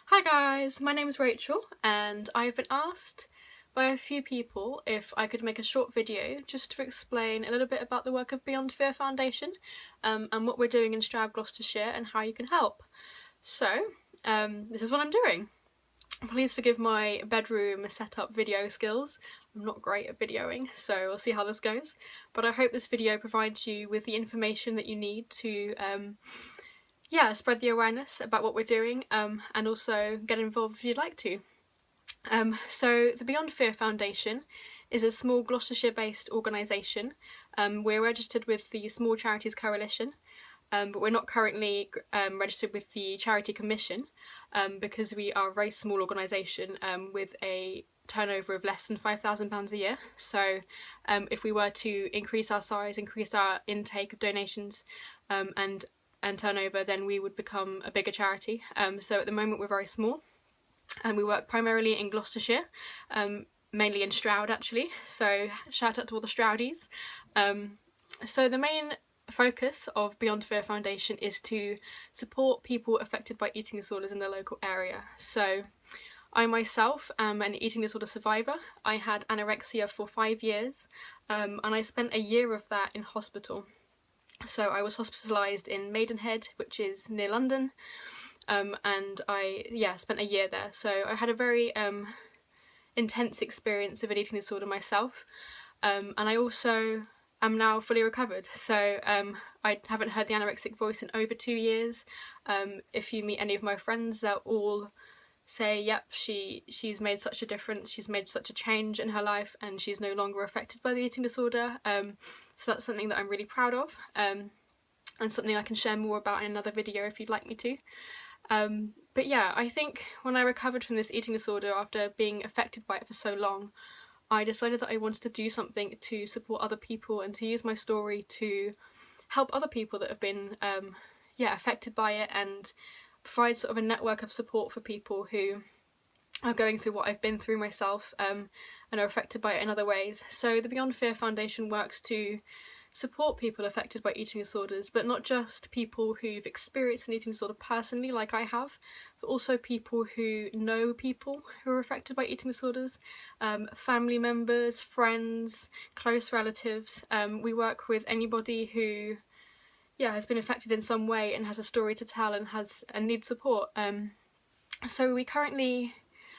Hi guys, my name is Rachel and I've been asked by a few people if I could make a short video just to explain a little bit about the work of Beyond Fear Foundation and what we're doing in Stroud, Gloucestershire and how you can help. So, this is what I'm doing. Please forgive my bedroom setup video skills. I'm not great at videoing, so we'll see how this goes. But I hope this video provides you with the information that you need to spread the awareness about what we're doing and also get involved if you'd like to. So the Beyond Fear Foundation is a small Gloucestershire-based organisation. We're registered with the Small Charities Coalition, but we're not currently registered with the Charity Commission because we are a very small organisation with a turnover of less than £5,000 a year. So if we were to increase our size, increase our intake of donations and turnover, then we would become a bigger charity. So at the moment we're very small and we work primarily in Gloucestershire, mainly in Stroud actually, so shout out to all the Stroudies. So the main focus of Beyond Fear Foundation is to support people affected by eating disorders in the local area. So I myself am an eating disorder survivor. I had anorexia for 5 years and I spent a year of that in hospital. So I was hospitalised in Maidenhead, which is near London, and I spent a year there. So I had a very intense experience of an eating disorder myself, and I also am now fully recovered. So I haven't heard the anorexic voice in over 2 years. If you meet any of my friends, they'll all say, yep, she's made such a difference, she's made such a change in her life and she's no longer affected by the eating disorder. So that's something that I'm really proud of and something I can share more about in another video if you'd like me to. But yeah, I think when I recovered from this eating disorder after being affected by it for so long, I decided that I wanted to do something to support other people and to use my story to help other people that have been affected by it and provide sort of a network of support for people who are going through what I've been through myself and are affected by it in other ways. So the Beyond Fear Foundation works to support people affected by eating disorders, but not just people who've experienced an eating disorder personally like I have, but also people who know people who are affected by eating disorders, family members, friends, close relatives. We work with anybody who has been affected in some way and has a story to tell and needs support. So we currently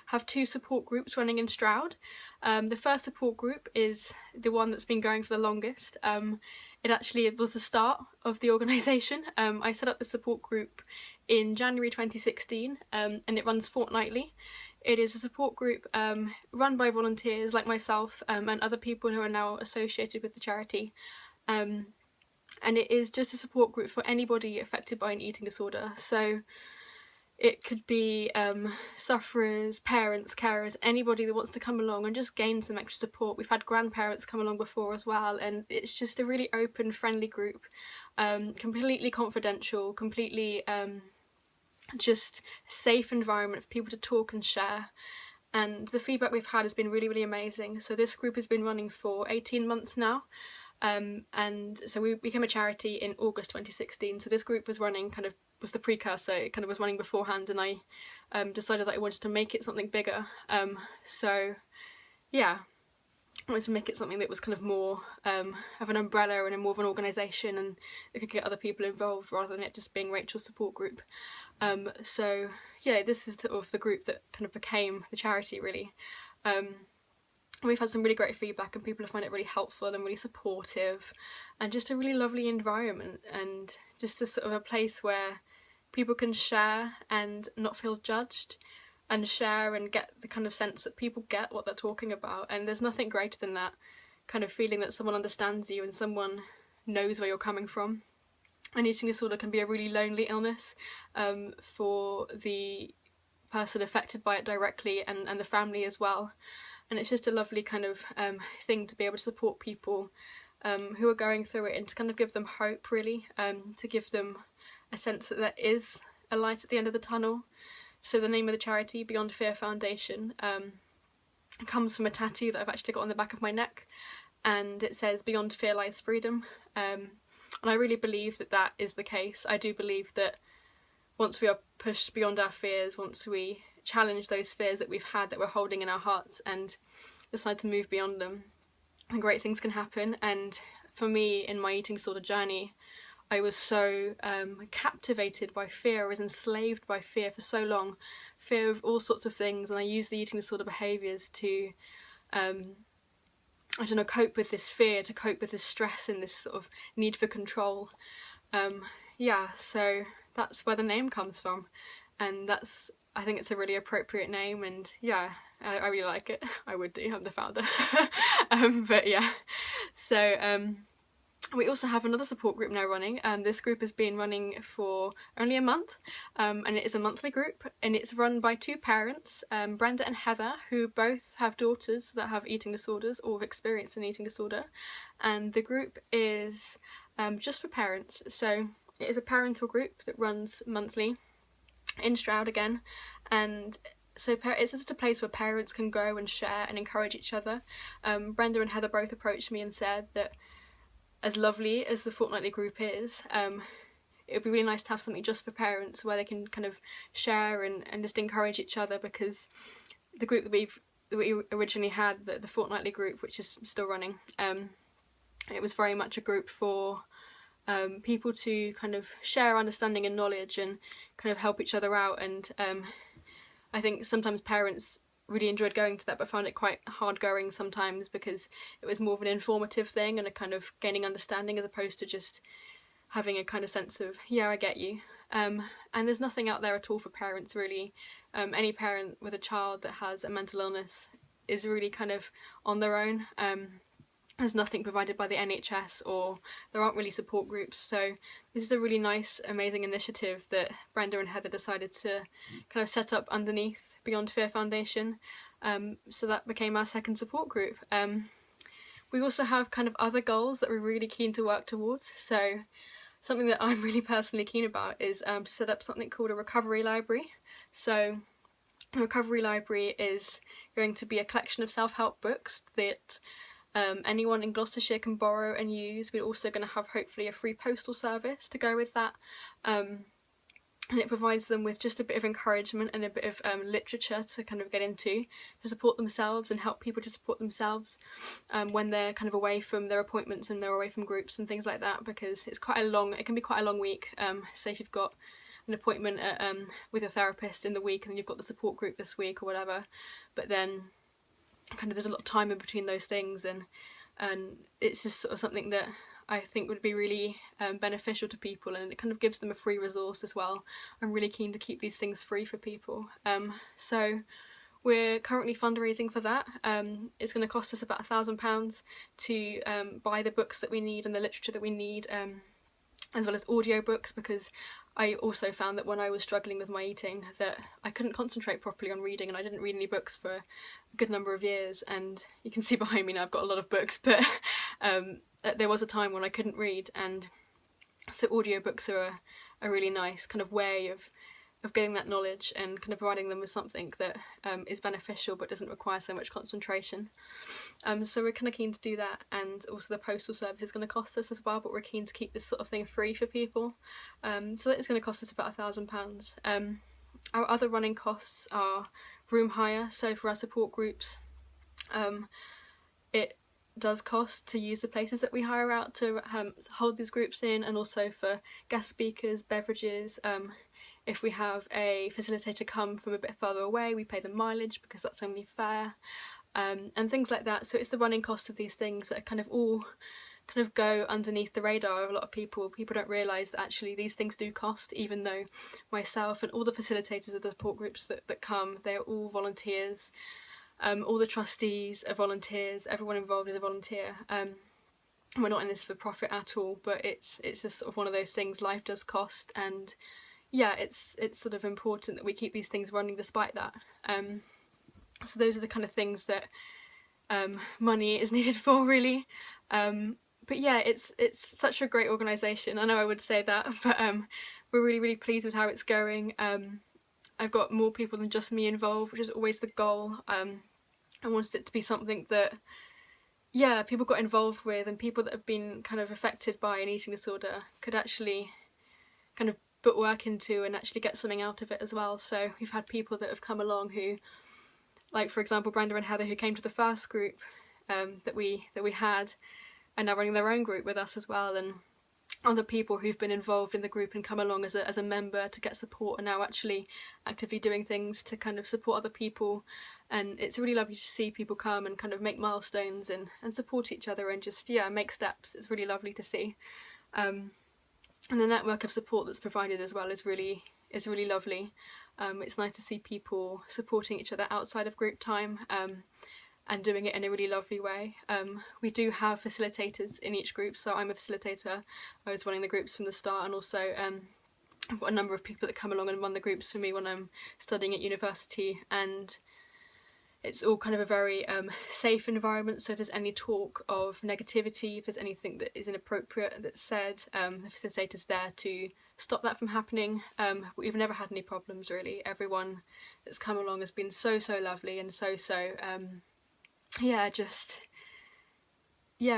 have 2 support groups running in Stroud. The first support group is the one that's been going for the longest. It was the start of the organisation. I set up the support group in January 2016 and it runs fortnightly. It is a support group run by volunteers like myself and other people who are now associated with the charity. And it is just a support group for anybody affected by an eating disorder. So it could be sufferers, parents, carers, anybody that wants to come along and just gain some extra support. We've had grandparents come along before as well, and it's just a really open, friendly group, completely confidential, completely just a safe environment for people to talk and share. And the feedback we've had has been really, really amazing. So this group has been running for 18 months now. And so we became a charity in August 2016, so this group was the precursor, it kind of was running beforehand, and I decided that I wanted to make it something bigger. So yeah, I wanted to make it something that was kind of more of an umbrella and more of an organisation, and it could get other people involved rather than it just being Rachel's support group. So yeah, this is sort of the group that kind of became the charity really. We've had some really great feedback and people have found it really helpful and really supportive and just a really lovely environment and just a sort of a place where people can share and not feel judged and share and get the kind of sense that people get what they're talking about. And there's nothing greater than that kind of feeling that someone understands you and someone knows where you're coming from. An eating disorder can be a really lonely illness for the person affected by it directly and the family as well. And it's just a lovely kind of thing to be able to support people who are going through it and to kind of give them hope really, to give them a sense that there is a light at the end of the tunnel. So the name of the charity, Beyond Fear Foundation, comes from a tattoo that I've actually got on the back of my neck, and it says "Beyond fear lies freedom," and I really believe that that is the case. I do believe that once we are pushed beyond our fears, once we challenge those fears that we've had that we're holding in our hearts and decide to move beyond them, and great things can happen. And for me, in my eating disorder journey, I was so captivated by fear. I was enslaved by fear for so long, fear of all sorts of things, and I used the eating disorder behaviours to I don't know, cope with this fear, to cope with this stress and this sort of need for control. Yeah, so that's where the name comes from, and I think it's a really appropriate name, and yeah, I really like it. I would do, I'm the founder. But yeah, so we also have another support group now running. This group has been running for only a month, and it is a monthly group, and it's run by two parents, Brenda and Heather, who both have daughters that have eating disorders or have experienced an eating disorder. And the group is just for parents, so it is a parental group that runs monthly in Stroud again, and so it's just a place where parents can go and share and encourage each other. Brenda and Heather both approached me and said that, as lovely as the fortnightly group is, it would be really nice to have something just for parents where they can kind of share and just encourage each other, because the group that we originally had, the fortnightly group, which is still running, it was very much a group for people to kind of share understanding and knowledge and kind of help each other out. And I think sometimes parents really enjoyed going to that but found it quite hard going sometimes, because it was more of an informative thing and a kind of gaining understanding, as opposed to just having a kind of sense of, yeah, I get you. And there's nothing out there at all for parents, really. Any parent with a child that has a mental illness is really kind of on their own. There's nothing provided by the NHS, or there aren't really support groups, so this is a really nice, amazing initiative that Brenda and Heather decided to kind of set up underneath Beyond Fear Foundation. So that became our second support group. We also have kind of other goals that we're really keen to work towards. So something that I'm really personally keen about is to set up something called a recovery library. So a recovery library is going to be a collection of self-help books that anyone in Gloucestershire can borrow and use. We're also going to have hopefully a free postal service to go with that, and it provides them with just a bit of encouragement and a bit of literature to kind of get into, to support themselves and help people to support themselves when they're kind of away from their appointments and they're away from groups and things like that, because it can be quite a long week. Say if you've got an appointment with your therapist in the week and then you've got the support group this week or whatever, but then kind of there's a lot of time in between those things, and it's just sort of something that I think would be really beneficial to people, and it kind of gives them a free resource as well. I'm really keen to keep these things free for people. So we're currently fundraising for that. It's going to cost us about £1,000 to buy the books that we need and the literature that we need, as well as audiobooks, because I also found that when I was struggling with my eating that I couldn't concentrate properly on reading, and I didn't read any books for a good number of years. And you can see behind me now I've got a lot of books, but there was a time when I couldn't read, and so audiobooks are a really nice kind of way of getting that knowledge and kind of providing them with something that is beneficial but doesn't require so much concentration. So we're kind of keen to do that, and also the postal service is going to cost us as well, but we're keen to keep this sort of thing free for people. So that is going to cost us about £1,000. Our other running costs are room hire. So for our support groups, it does cost to use the places that we hire out to hold these groups in, and also for guest speakers, beverages. If we have a facilitator come from a bit further away, we pay them mileage because that's only fair, and things like that. So it's the running costs of these things that are kind of all kind of go underneath the radar of a lot of people. People don't realise that actually these things do cost, even though myself and all the facilitators of the support groups that come, they're all volunteers. All the trustees are volunteers, everyone involved is a volunteer. We're not in this for profit at all, but it's just sort of one of those things. Life does cost, and yeah, it's sort of important that we keep these things running despite that. So those are the kind of things that money is needed for, really. But yeah, it's such a great organisation. I know I would say that, but we're really, really pleased with how it's going. I've got more people than just me involved, which is always the goal. I wanted it to be something that, yeah, people got involved with, and people that have been kind of affected by an eating disorder could actually kind of put work into and actually get something out of it as well. So we've had people that have come along who, like for example Brenda and Heather, who came to the first group that we had, and now running their own group with us as well, and other people who've been involved in the group and come along as a member to get support, and now actually actively doing things to kind of support other people. And it's really lovely to see people come and kind of make milestones and support each other and just make steps. It's really lovely to see. And the network of support that's provided as well is really lovely. It's nice to see people supporting each other outside of group time, and doing it in a really lovely way. We do have facilitators in each group, so I'm a facilitator. I was running the groups from the start, and also I've got a number of people that come along and run the groups for me when I'm studying at university, and it's all kind of a very safe environment. So if there's any talk of negativity, if there's anything that is inappropriate that's said, the facilitator's there to stop that from happening. We've never had any problems really. Everyone that's come along has been so lovely and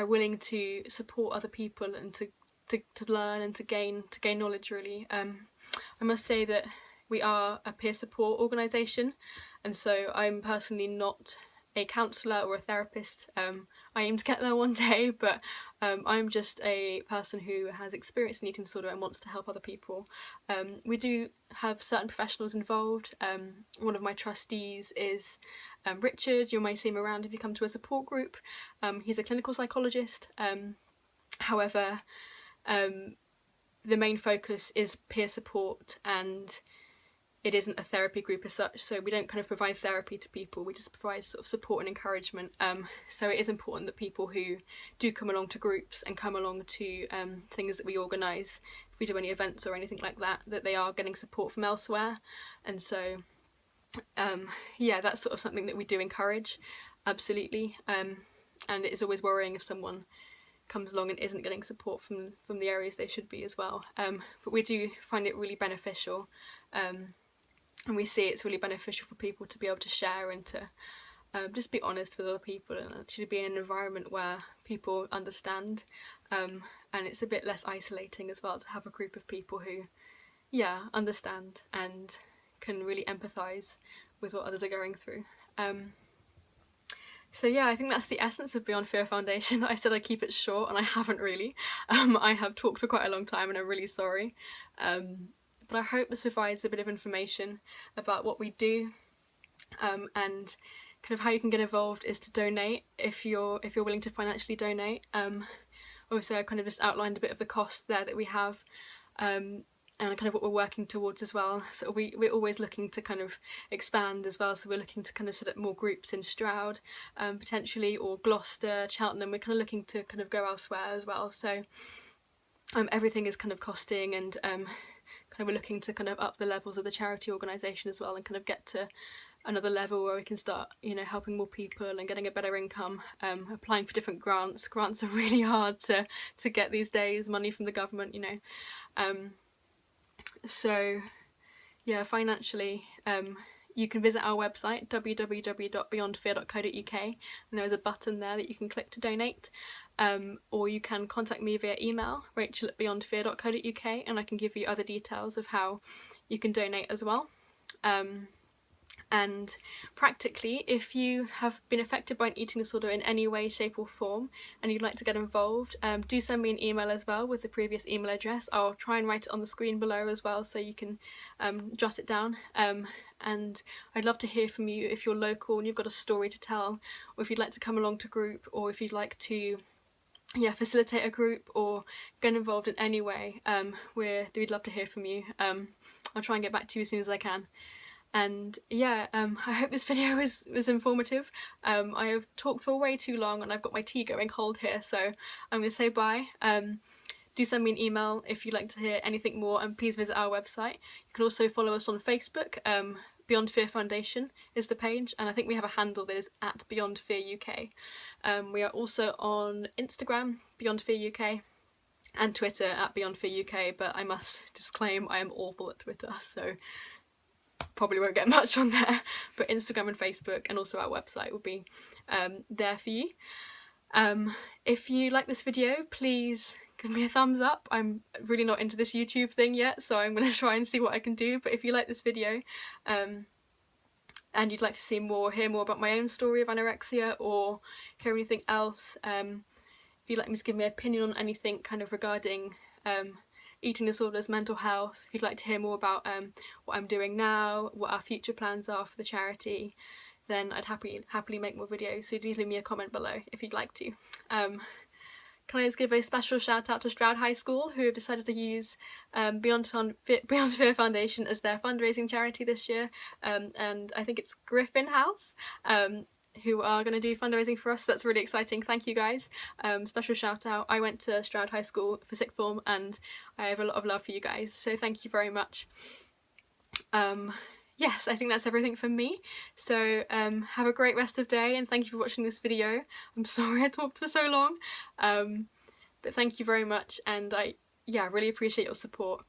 willing to support other people and to learn and to gain knowledge really. I must say that we are a peer support organisation, and so I'm personally not a counsellor or a therapist. I aim to get there one day, but I'm just a person who has experience in eating disorder and wants to help other people. We do have certain professionals involved. One of my trustees is Richard. You may see him around if you come to a support group. He's a clinical psychologist. However, the main focus is peer support, and it isn't a therapy group as such, so we don't kind of provide therapy to people, we just provide sort of support and encouragement. So it is important that people who do come along to groups and come along to things that we organise, if we do any events or anything like that, that they are getting support from elsewhere. And so that's sort of something that we do encourage, absolutely. And it is always worrying if someone comes along and isn't getting support from the areas they should be as well. But we do find it really beneficial. And we see it's really beneficial for people to be able to share and to just be honest with other people, and actually be in an environment where people understand, and it's a bit less isolating as well to have a group of people who understand and can really empathise with what others are going through. So I think that's the essence of Beyond Fear Foundation. I said I'd keep it short, and I haven't really. I have talked for quite a long time, and I'm really sorry. But I hope this provides a bit of information about what we do, and kind of how you can get involved is to donate if you're willing to financially donate. Obviously I kind of just outlined a bit of the cost there that we have, and kind of what we're working towards as well. So we're always looking to kind of expand as well, so we're looking to kind of set up more groups in Stroud, potentially, or Gloucester, Cheltenham. We're kind of looking to kind of go elsewhere as well. So everything is kind of costing, and kind of we're looking to kind of up the levels of the charity organisation as well, and kind of get to another level where we can start, helping more people and getting a better income, applying for different grants. Grants are really hard to get these days, money from the government, So financially, you can visit our website www.beyondfear.co.uk, and there's a button there that you can click to donate. Or you can contact me via email, rachel@beyondfear.co.uk, and I can give you other details of how you can donate as well. And practically, if you have been affected by an eating disorder in any way, shape or form, and you'd like to get involved, do send me an email as well with the previous email address. I'll try and write it on the screen below as well, so you can jot it down. And I'd love to hear from you if you're local and you've got a story to tell, or if you'd like to come along to group, or if you'd like to facilitate a group or get involved in any way. We'd love to hear from you. I'll try and get back to you as soon as I can. And I hope this video was informative. I have talked for way too long, and I've got my tea going cold here, so I'm going to say bye. Do send me an email if you'd like to hear anything more, and please visit our website. You can also follow us on Facebook. Beyond Fear Foundation is the page, and I think we have a handle that is @BeyondFearUK. We are also on Instagram, Beyond Fear UK, and Twitter @BeyondFearUK, but I must disclaim I am awful at Twitter, so probably won't get much on there. But Instagram and Facebook, and also our website, will be there for you. If you like this video, please give me a thumbs up. I'm really not into this YouTube thing yet, so I'm going to try and see what I can do. But if you like this video, and you'd like to see more, hear more about my own story of anorexia, or hear anything else, if you'd like me to give my opinion on anything kind of regarding eating disorders, mental health, if you'd like to hear more about what I'm doing now, what our future plans are for the charity, then I'd happily make more videos, so do leave me a comment below if you'd like to. Can I just give a special shout out to Stroud High School, who have decided to use Beyond Fear Foundation as their fundraising charity this year, and I think it's Griffin House, who are going to do fundraising for us, so that's really exciting. Thank you guys. Special shout out. I went to Stroud High School for sixth form and I have a lot of love for you guys, so thank you very much. Yes, I think that's everything from me, so have a great rest of the day and thank you for watching this video. I'm sorry I talked for so long, but thank you very much, and I really appreciate your support.